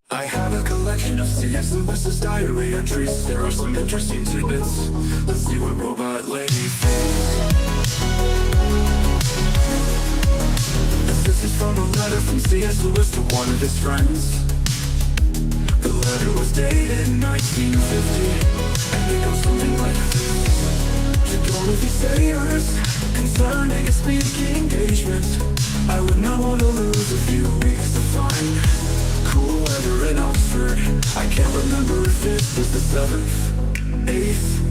I have a collection of C.S. Lewis's diary entries. There are some interesting tidbits. Let's see what Robot Lady thinks. This is from a letter from C.S. Lewis to one of his friends. The letter was dated in 1950, and it goes something like this. To go with these sayers concerning a speaking engagement, I would not want to lose a few weeks to find cool weather in Oxford. I can't remember if this was the 7th, 8th,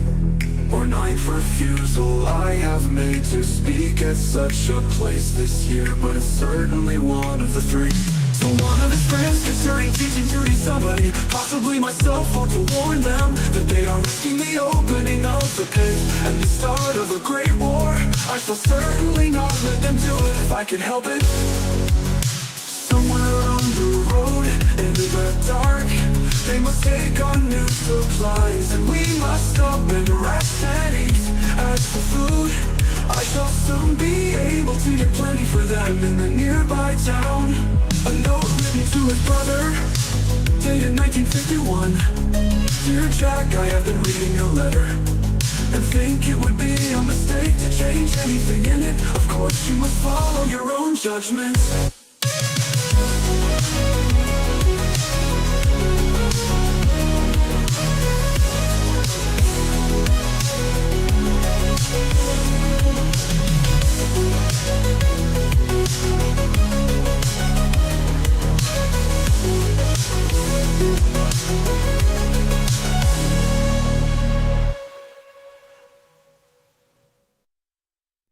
or 9th refusal I have made to speak at such a place this year, but it's certainly one of the 3. So one of his friends concerning teaching to somebody, possibly myself, ought to warn them that they are risking the opening of the pit and the start of a great war. I shall certainly not let them do it if I can help it. Somewhere on the road, in the dark, they must take on new supplies, and we must stop and rest and eat. As for food, I shall soon be able to get plenty for them in the nearby town. A note written to his brother, dated 1951. Dear Jack, I have been reading your letter and think it would be a mistake to change anything in it. Of course you must follow your own judgment.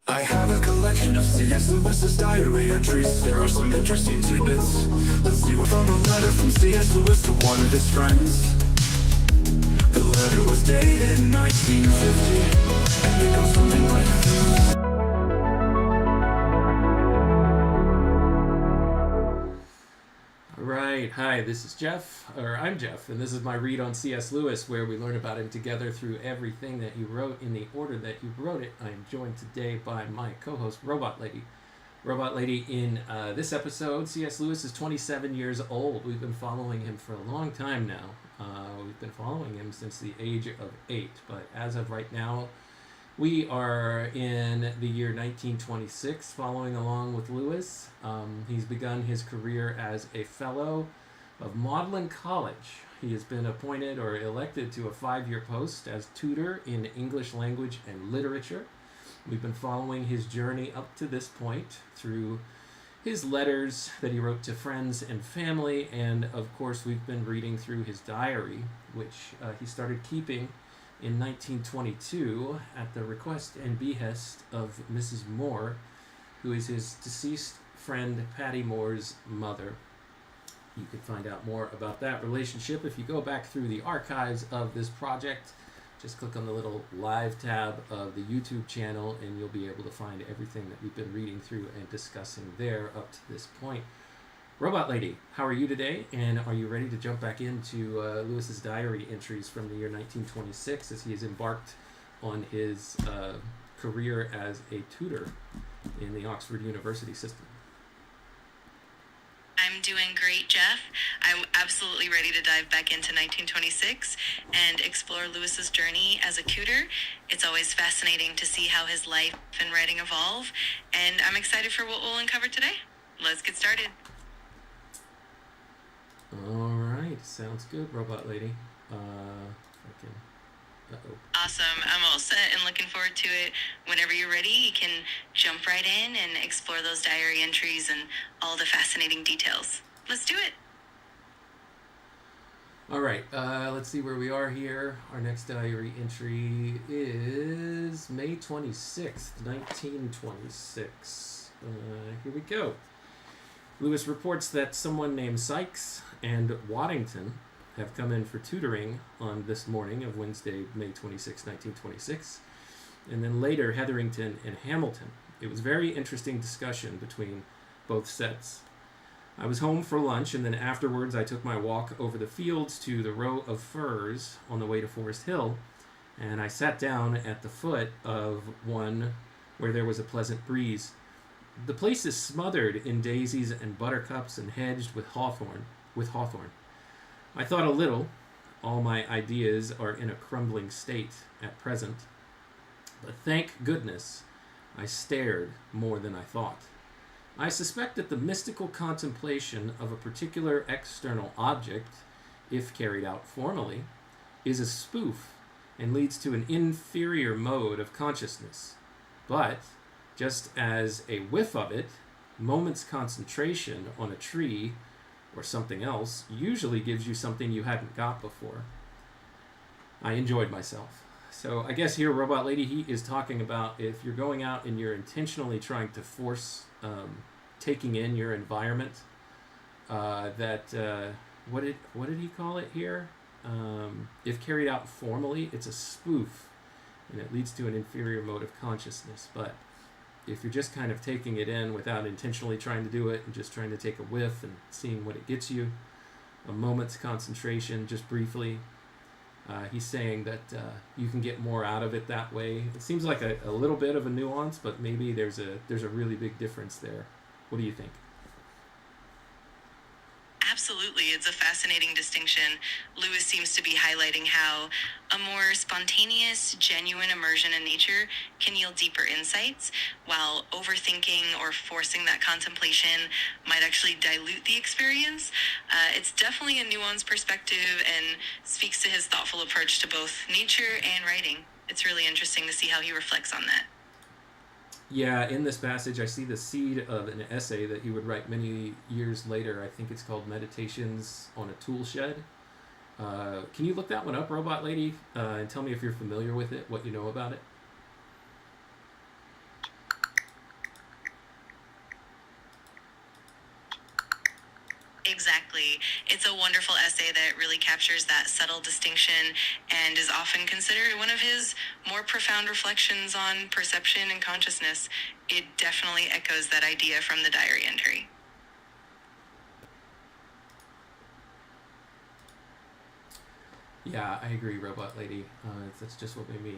I have a collection of C.S. Lewis's diary entries. There are some interesting tidbits. Let's see what from a letter from C.S. Lewis to one of his friends. The letter was dated in 1950, and it goes something like this. Right, hi, this is Jeff, or I'm Jeff, and this is my read on C.S. Lewis, where we learn about him together through everything that he wrote in the order that he wrote it. I am joined today by my co-host, Robot Lady. Robot Lady, in this episode, C.S. Lewis is 27 years old. We've been following him for a long time now. We've been following him since the age of 8, but as of right now, we are in the year 1926, following along with Lewis. He's begun his career as a Fellow of Magdelan College. He has been appointed or elected to a 5-year post as tutor in English language and literature. We've been following his journey up to this point through his letters that he wrote to friends and family, and of course we've been reading through his diary, which he started keeping in 1922 at the request and behest of Mrs. Moore, who is his deceased friend Paddy Moore's mother. You can find out more about that relationship if you go back through the archives of this project. Just click on the little live tab of the YouTube channel and you'll be able to find everything that we've been reading through and discussing there up to this point. Robot Lady, how are you today? And are you ready to jump back into Lewis's diary entries from the year 1926 as he has embarked on his career as a tutor in the Oxford University system? I'm doing great, Jeff. I'm absolutely ready to dive back into 1926 and explore Lewis's journey as a tutor. It's always fascinating to see how his life and writing evolve, and I'm excited for what we'll uncover today. Let's get started. All right, sounds good, Robot Lady. Awesome. I'm all set and looking forward to it. Whenever you're ready, you can jump right in and explore those diary entries and all the fascinating details. Let's do it. All right, let's see where we are here. Our next diary entry is May 26th, 1926. Here we go. Lewis reports that someone named Sykes and Waddington have come in for tutoring on this morning of Wednesday, May 26, 1926, and then later Hetherington and Hamilton. It was very interesting discussion between both sets. I was home for lunch, and then afterwards I took my walk over the fields to the row of firs on the way to Forest Hill, and I sat down at the foot of one where there was a pleasant breeze. The place is smothered in daisies and buttercups and hedged with hawthorn. I thought a little. All my ideas are in a crumbling state at present. But thank goodness I stared more than I thought. I suspect that the mystical contemplation of a particular external object, if carried out formally, is a spoof and leads to an inferior mode of consciousness. But, just as a whiff of it, moment's concentration on a tree or something else usually gives you something you hadn't got before. I enjoyed myself. So I guess here, Robot Lady, he is talking about if you're going out and you're intentionally trying to force taking in your environment, what did he call it here? If carried out formally, it's a spoof, and it leads to an inferior mode of consciousness. But if you're just kind of taking it in without intentionally trying to do it and just trying to take a whiff and seeing what it gets you, a moment's concentration, just briefly, he's saying that you can get more out of it that way. It seems like a little bit of a nuance, but maybe there's a really big difference there. What do you think? Absolutely, it's a fascinating distinction. Lewis seems to be highlighting how a more spontaneous, genuine immersion in nature can yield deeper insights, while overthinking or forcing that contemplation might actually dilute the experience. It's definitely a nuanced perspective and speaks to his thoughtful approach to both nature and writing. It's really interesting to see how he reflects on that. Yeah, in this passage, I see the seed of an essay that he would write many years later. I think it's called Meditations on a Tool Shed. Can you look that one up, Robot Lady, and tell me if you're familiar with it, what you know about it? Exactly. It's a wonderful essay that really captures that subtle distinction and is often considered one of his more profound reflections on perception and consciousness. It definitely echoes that idea from the diary entry. Yeah, I agree, Robot Lady. That's just what made me,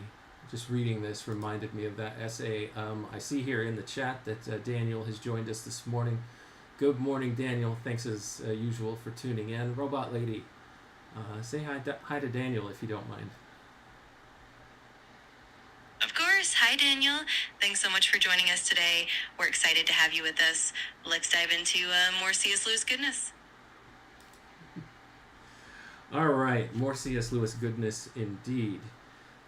just reading this reminded me of that essay. I see here in the chat that Daniel has joined us this morning. Good morning, Daniel. Thanks as usual for tuning in. Robot Lady, say hi to Daniel if you don't mind. Of course. Hi, Daniel. Thanks so much for joining us today. We're excited to have you with us. Let's dive into more C.S. Lewis goodness. All right, more C.S. Lewis goodness indeed.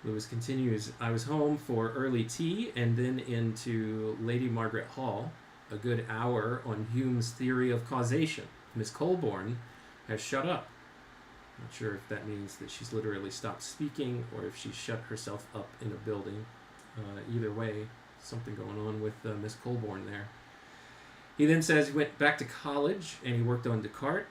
Lewis continues, I was home for early tea and then into Lady Margaret Hall, a good hour on Hume's theory of causation. Miss Colborne has shut up. Not sure if that means that she's literally stopped speaking or if she's shut herself up in a building. Either way, something going on with Miss Colborne there. He then says he went back to college and he worked on Descartes,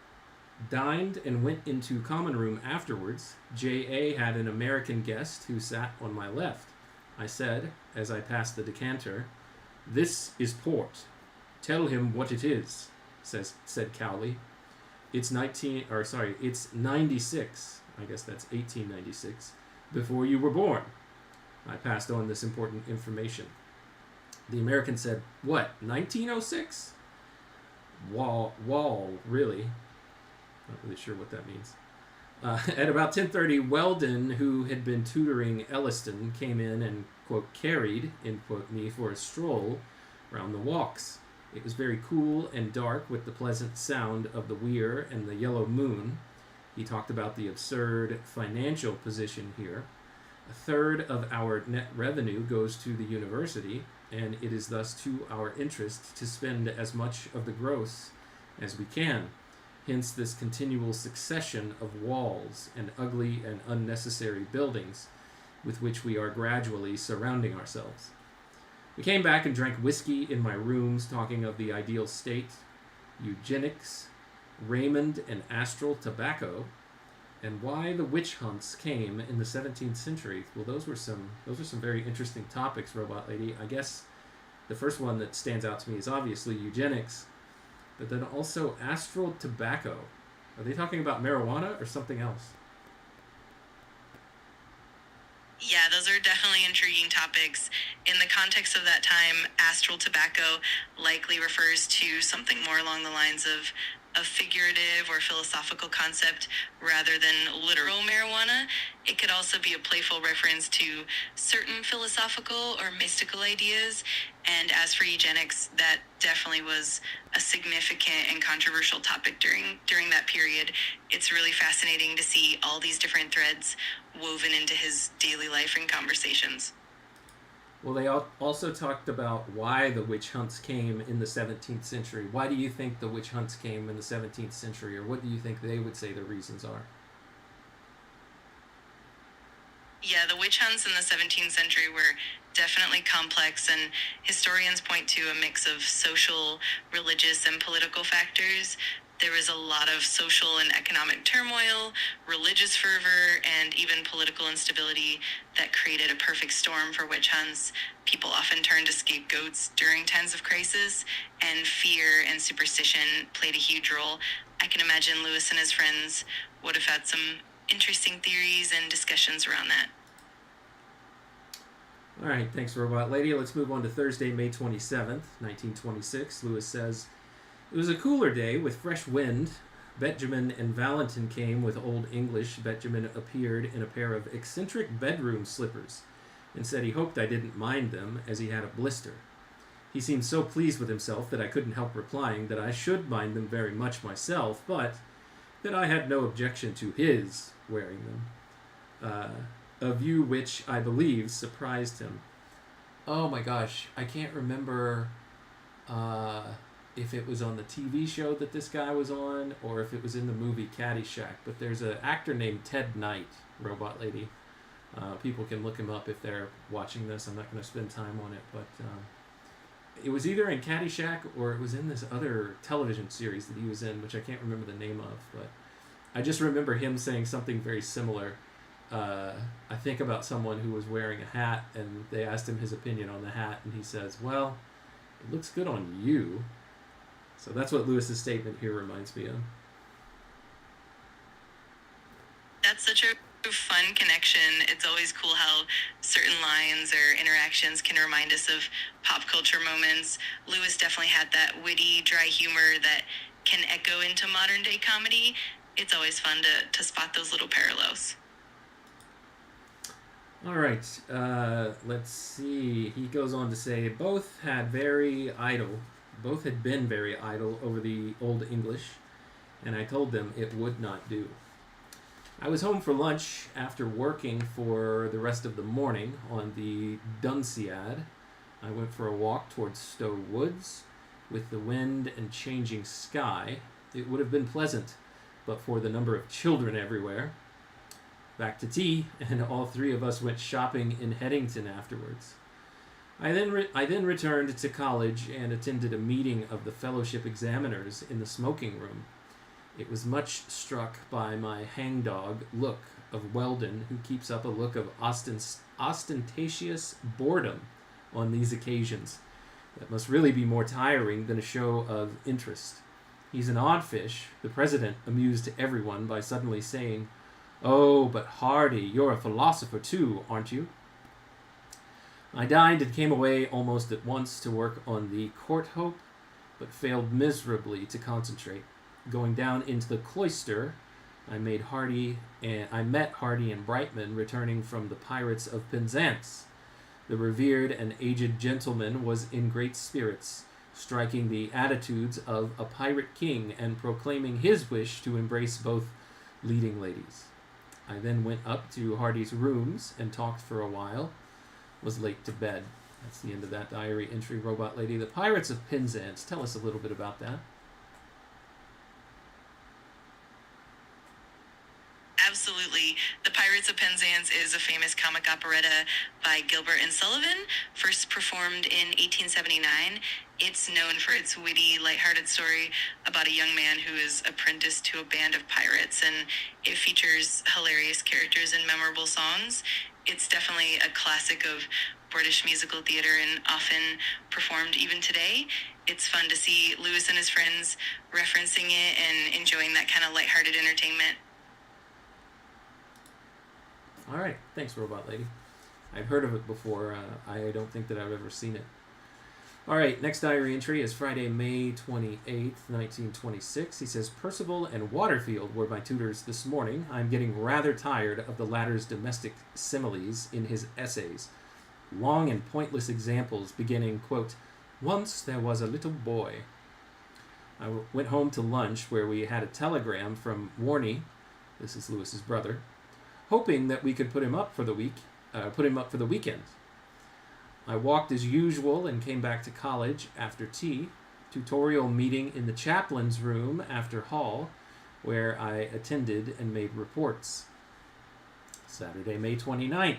dined and went into common room afterwards. J.A. had an American guest who sat on my left. I said, as I passed the decanter, "This is port. Tell him what it is," said Cowley. It's 96. I guess that's 1896. Before you were born. I passed on this important information. The American said, "What, 1906? Wall, really?" Not really sure what that means. At about 10:30, Weldon, who had been tutoring Elliston, came in and, quote, carried, end quote, me for a stroll around the walks. It was very cool and dark with the pleasant sound of the weir and the yellow moon. He talked about the absurd financial position here. A third of our net revenue goes to the university, and it is thus to our interest to spend as much of the gross as we can. Hence this continual succession of walls and ugly and unnecessary buildings with which we are gradually surrounding ourselves. We came back and drank whiskey in my rooms, talking of the ideal state, eugenics, Raymond and astral tobacco, and why the witch hunts came in the 17th century. Well, those are some very interesting topics, Robot Lady. I guess the first one that stands out to me is obviously eugenics, but then also astral tobacco. Are they talking about marijuana or something else? Yeah, those are definitely intriguing topics. In the context of that time, astral tobacco likely refers to something more along the lines of a figurative or philosophical concept rather than literal marijuana. It could also be a playful reference to certain philosophical or mystical ideas. And as for eugenics, that definitely was a significant and controversial topic during that period. It's really fascinating to see all these different threads woven into his daily life and conversations. Well, they also talked about why the witch hunts came in the 17th century. Why do you think the witch hunts came in the 17th century, or what do you think they would say the reasons are? Yeah, the witch hunts in the 17th century were definitely complex, and historians point to a mix of social, religious, and political factors. There was a lot of social and economic turmoil, religious fervor, and even political instability that created a perfect storm for witch hunts. People often turned to scapegoats during times of crisis, and fear and superstition played a huge role. I can imagine Lewis and his friends would have had some interesting theories and discussions around that. All right, thanks, Robot Lady. Let's move on to Thursday, May 27th, 1926. Lewis says, "It was a cooler day with fresh wind. Benjamin and Valentin came with Old English. Benjamin appeared in a pair of eccentric bedroom slippers and said he hoped I didn't mind them, as he had a blister. He seemed so pleased with himself that I couldn't help replying that I should mind them very much myself, but that I had no objection to his wearing them. A view which, I believe, surprised him." Oh my gosh, I can't remember if it was on the TV show that this guy was on or if it was in the movie Caddyshack, but there's an actor named Ted Knight, Robot Lady. People can look him up if they're watching this. I'm not going to spend time on it, but it was either in Caddyshack or it was in this other television series that he was in, which I can't remember the name of, but I just remember him saying something very similar. I think about someone who was wearing a hat, and they asked him his opinion on the hat, and he says, "Well, it looks good on you." So that's what Lewis's statement here reminds me of. That's such a fun connection. It's always cool how certain lines or interactions can remind us of pop culture moments. Lewis definitely had that witty, dry humor that can echo into modern day comedy. It's always fun to spot those little parallels. All right, let's see. He goes on to say, both had been very idle over the Old English, and I told them it would not do. I was home for lunch after working for the rest of the morning on the Dunciad. I went for a walk towards Stowe Woods. With the wind and changing sky, it would have been pleasant, but for the number of children everywhere. Back to tea, and all three of us went shopping in Headington afterwards. I then returned to college and attended a meeting of the fellowship examiners in the smoking room. It was much struck by my hangdog look of Weldon, who keeps up a look of ostentatious boredom on these occasions. That must really be more tiring than a show of interest. He's an odd fish. The president amused everyone by suddenly saying, "Oh, but Hardy, you're a philosopher too, aren't you?" I dined and came away almost at once to work on the Court Hope, but failed miserably to concentrate. Going down into the cloister, I met Hardy and Brightman returning from the Pirates of Penzance. The revered and aged gentleman was in great spirits, striking the attitudes of a pirate king and proclaiming his wish to embrace both leading ladies. I then went up to Hardy's rooms and talked for a while. Was late to bed. That's the end of that diary entry, Robot Lady. The Pirates of Penzance. Tell us a little bit about that. Absolutely. The Pirates of Penzance is a famous comic operetta by Gilbert and Sullivan, first performed in 1879. It's known for its witty, lighthearted story about a young man who is apprenticed to a band of pirates, and it features hilarious characters and memorable songs. It's definitely a classic of British musical theater and often performed even today. It's fun to see Lewis and his friends referencing it and enjoying that kind of lighthearted entertainment. All right. Thanks, Robot Lady. I've heard of it before. I don't think that I've ever seen it. All right, next diary entry is Friday, May 28th, 1926. He says, Percival and Waterfield were my tutors this morning. I'm getting rather tired of the latter's domestic similes in his essays. Long and pointless examples beginning, quote, once there was a little boy. I went home to lunch where we had a telegram from Warney, this is Lewis's brother, hoping that we could put him up for the weekend. I walked as usual and came back to college after tea. Tutorial meeting in the chaplain's room after hall, where I attended and made reports. Saturday, May 29th.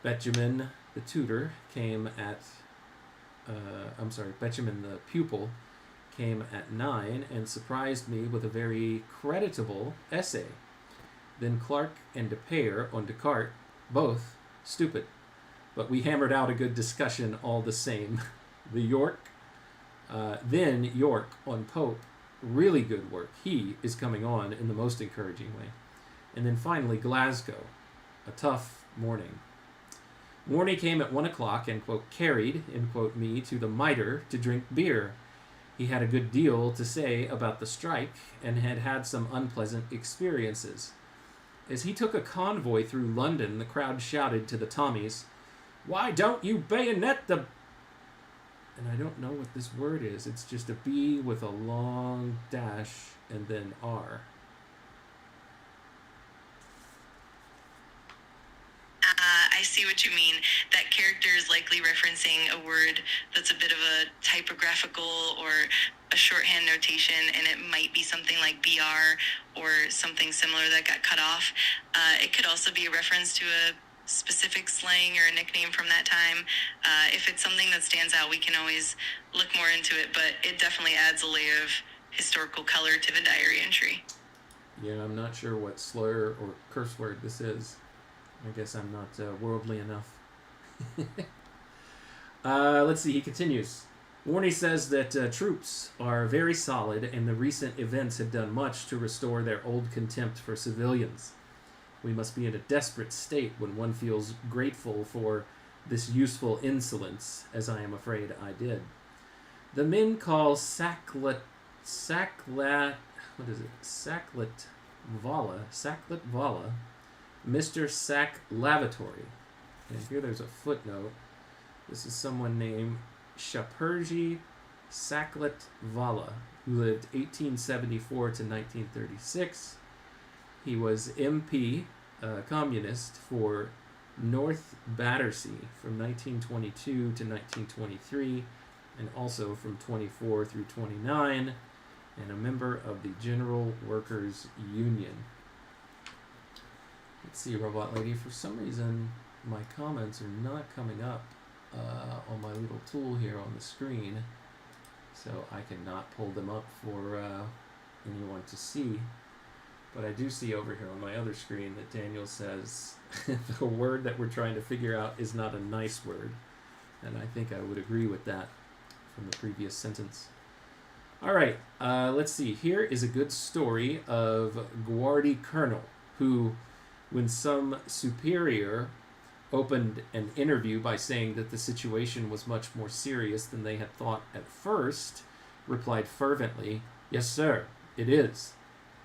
Benjamin, the tutor, Benjamin, the pupil, came at 9 and surprised me with a very creditable essay. Then Clark and DePere on Descartes, both stupid. But we hammered out a good discussion all the same. Then York on Pope, really good work. He is coming on in the most encouraging way. And then finally Glasgow, a tough morning. Warney came at 1 o'clock and, quote, carried, end quote, me to the Mitre to drink beer. He had a good deal to say about the strike and had some unpleasant experiences. As he took a convoy through London, the crowd shouted to the Tommies, why don't you bayonet the... And I don't know what this word is. It's just a B with a long dash and then R. I see what you mean. That character is likely referencing a word that's a bit of a typographical or a shorthand notation, and it might be something like BR or something similar that got cut off. It could also be a reference to a specific slang or a nickname from that time. If it's something that stands out, we can always look more into it, but it definitely adds a layer of historical color to the diary entry. Yeah, I'm not sure what slur or curse word this is. I guess I'm not worldly enough. Let's see, he continues. Warney says that troops are very solid and the recent events have done much to restore their old contempt for civilians. We must be in a desperate state when one feels grateful for this useful insolence, as I am afraid I did. The men call Saklet Vala, Mr. Sack Lavatory. And here there's a footnote. This is someone named Shaperji Saklet Vala, who lived 1874 to 1936. He was MP, communist, for North Battersea from 1922 to 1923, and also from 24 through 29, and a member of the General Workers Union. Let's see, Robot Lady, for some reason my comments are not coming up on my little tool here on the screen, so I cannot pull them up for anyone to see. But I do see over here on my other screen that Daniel says the word that we're trying to figure out is not a nice word, and I think I would agree with that from the previous sentence. All right, let's see. Here is a good story of Guardi Colonel, who, when some superior opened an interview by saying that the situation was much more serious than they had thought at first, replied fervently, "Yes, sir, it is.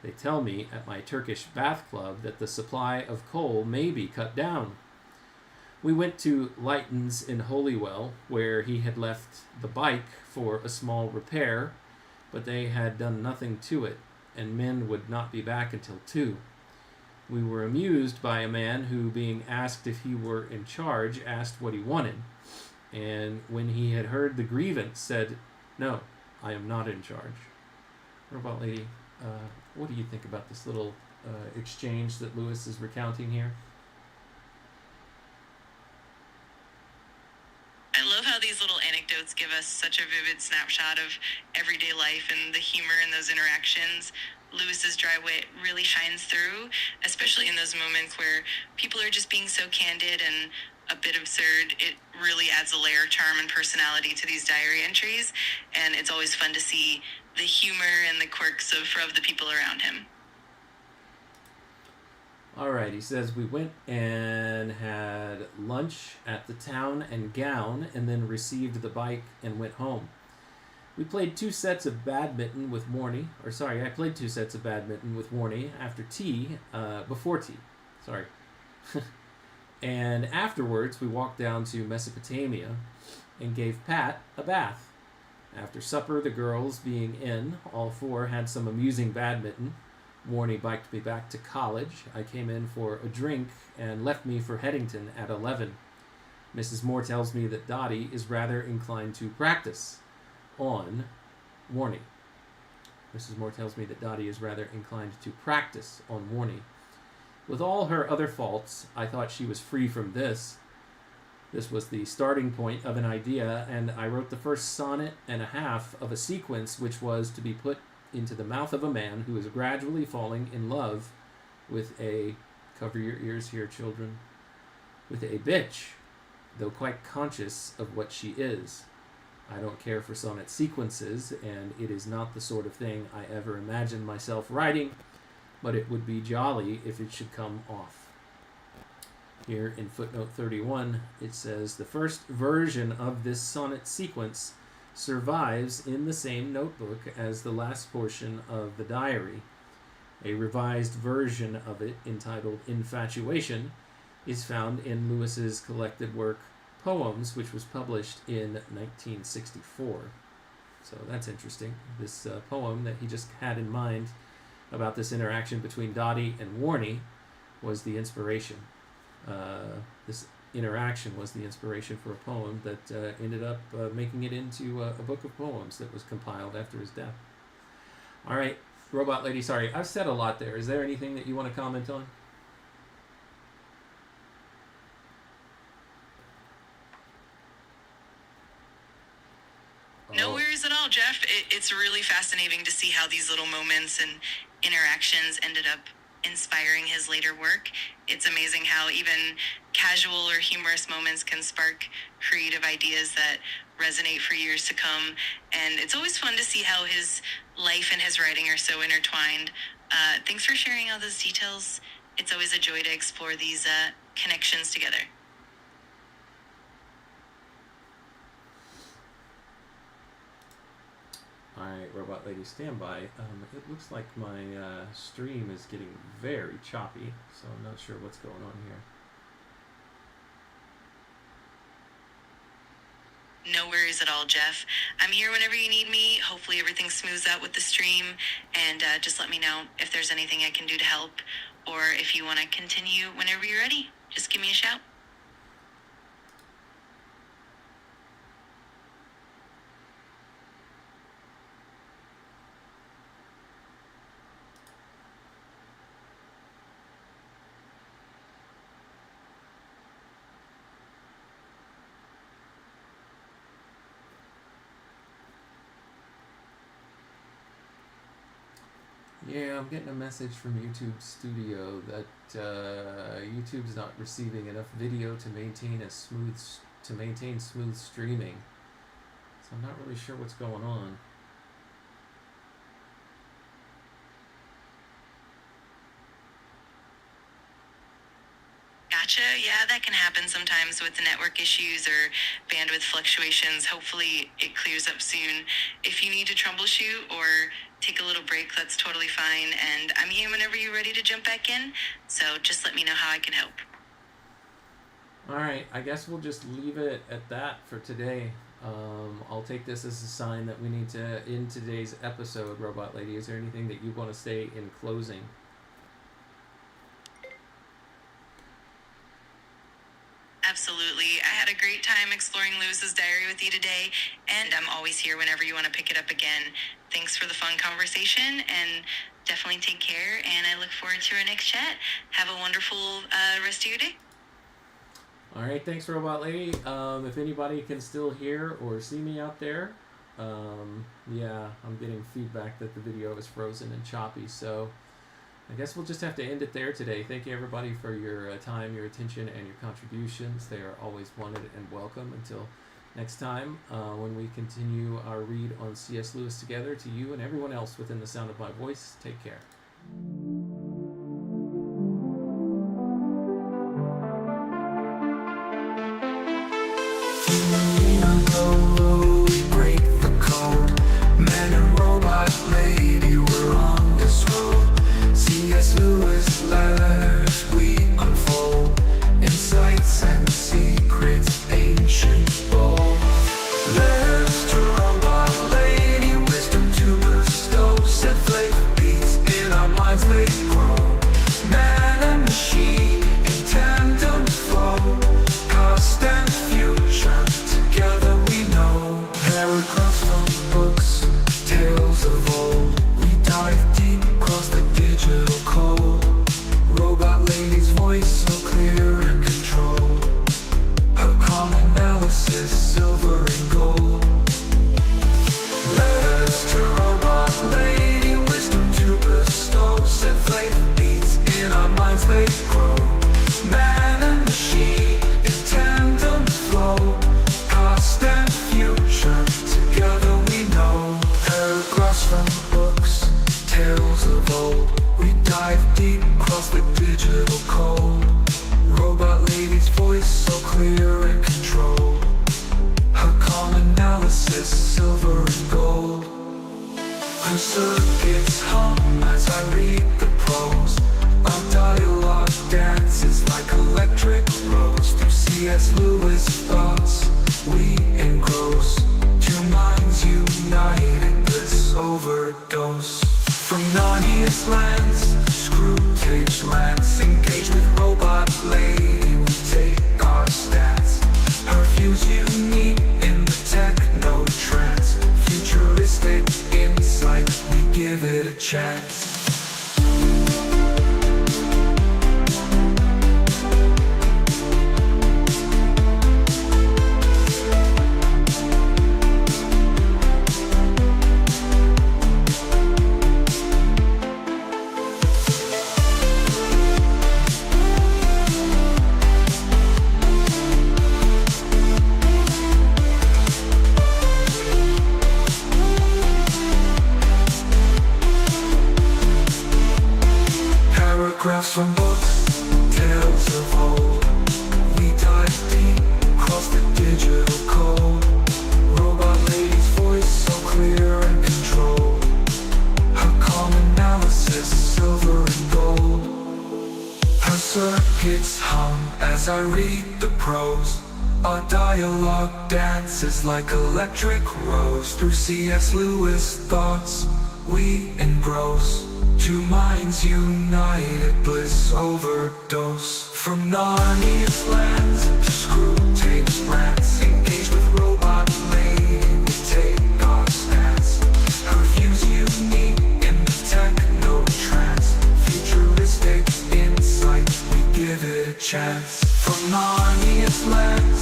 They tell me at my Turkish bath club that the supply of coal may be cut down." We went to Leighton's in Holywell, where he had left the bike for a small repair, but they had done nothing to it, and men would not be back until 2. We were amused by a man who, being asked if he were in charge, asked what he wanted, and when he had heard the grievance, said, "No, I am not in charge." Robot Lady, what do you think about this little exchange that Lewis is recounting here? I love how these little anecdotes give us such a vivid snapshot of everyday life and the humor in those interactions. Lewis's dry wit really shines through, especially in those moments where people are just being so candid and a bit absurd. It really adds a layer of charm and personality to these diary entries, and it's always fun to see the humor and the quirks of the people around him. All right, he says, we went and had lunch at the Town and Gown and then received the bike and went home. We played 2 sets of badminton with Morney. I played 2 sets of badminton with Morney after tea, before tea. Sorry. And afterwards, we walked down to Mesopotamia and gave Pat a bath. After supper, the girls being in, all 4 had some amusing badminton. Morney biked me back to college. I came in for a drink and left me for Headington at 11. Mrs. Moore tells me that Dottie is rather inclined to practice on Morney. Mrs. Moore tells me that Dottie is rather inclined to practice on Morney. With all her other faults, I thought she was free from this. This was the starting point of an idea, and I wrote the first sonnet and a half of a sequence which was to be put into the mouth of a man who is gradually falling in love with a, cover your ears here, children, with a bitch, though quite conscious of what she is. I don't care for sonnet sequences, and it is not the sort of thing I ever imagined myself writing, but it would be jolly if it should come off. Here in footnote 31, it says, the first version of this sonnet sequence survives in the same notebook as the last portion of the diary. A revised version of it, entitled Infatuation, is found in Lewis's collected work Poems, which was published in 1964. So that's interesting. This poem that he just had in mind about this interaction between Dottie and Warney was the inspiration. This interaction was the inspiration for a poem that ended up making it into a book of poems that was compiled after his death. All right, Robot Lady, sorry, I've said a lot there. Is there anything that you want to comment on? No worries at all, Jeff. It's really fascinating to see how these little moments and interactions ended up inspiring his later work. It's amazing how even casual or humorous moments can spark creative ideas that resonate for years to come. And it's always fun to see how his life and his writing are so intertwined. Thanks for sharing all those details. It's always a joy to explore these connections together. Alright, Robot Lady, stand by. It looks like my stream is getting very choppy, so I'm not sure what's going on here. No worries at all, Jeff. I'm here whenever you need me. Hopefully everything smooths out with the stream, and just let me know if there's anything I can do to help, or if you want to continue whenever you're ready. Just give me a shout. Yeah, I'm getting a message from YouTube Studio that YouTube's not receiving enough video to maintain smooth streaming. So I'm not really sure what's going on. Gotcha. Yeah, that can happen sometimes with the network issues or bandwidth fluctuations. Hopefully it clears up soon. If you need to troubleshoot or take a little break, that's totally fine. And I'm here whenever you're ready to jump back in. So just let me know how I can help. Alright, I guess we'll just leave it at that for today. I'll take this as a sign that we need to end today's episode, Robot Lady. Is there anything that you want to say in closing? Absolutely. I had a great time exploring Lewis's diary with you today, and I'm always here whenever you want to pick it up again. Thanks for the fun conversation, and definitely take care, and I look forward to our next chat. Have a wonderful rest of your day. Alright, thanks, Robot Lady. If anybody can still hear or see me out there, yeah, I'm getting feedback that the video is frozen and choppy, so I guess we'll just have to end it there today. Thank you, everybody, for your time, your attention, and your contributions. They are always wanted and welcome. Until next time, when we continue our read on C.S. Lewis together, to you and everyone else within the sound of my voice, take care. deep across the digital code. Robot lady's voice so clear and controlled. Her calm analysis, silver and gold. Her circuits hum as I read the prose. Our dialogue dances like electric rose. Through C.S. Lewis thoughts we engross. Two minds united, bliss overdose. From Narnia's lands, Screwtape's lands, engage with robot lady, we take our stance. Her views unique in the techno trance. Futuristic insight, we give it a chance. Paragraphs from books, tales of old. We dive deep across the digital code. Robot lady's voice so clear and controlled. Her calm analysis, silver and gold. Her circuits hum as I read the prose. Our dialogue dances like electric rose. Through C.S. Lewis thoughts we engross. Two minds united, bliss overdose. From Narnia's lands to Screwtape's lands, engage with robot lady, we take our stance. Her views unique in the techno trance. Futuristic insight, we give it a chance. From Narnia's lands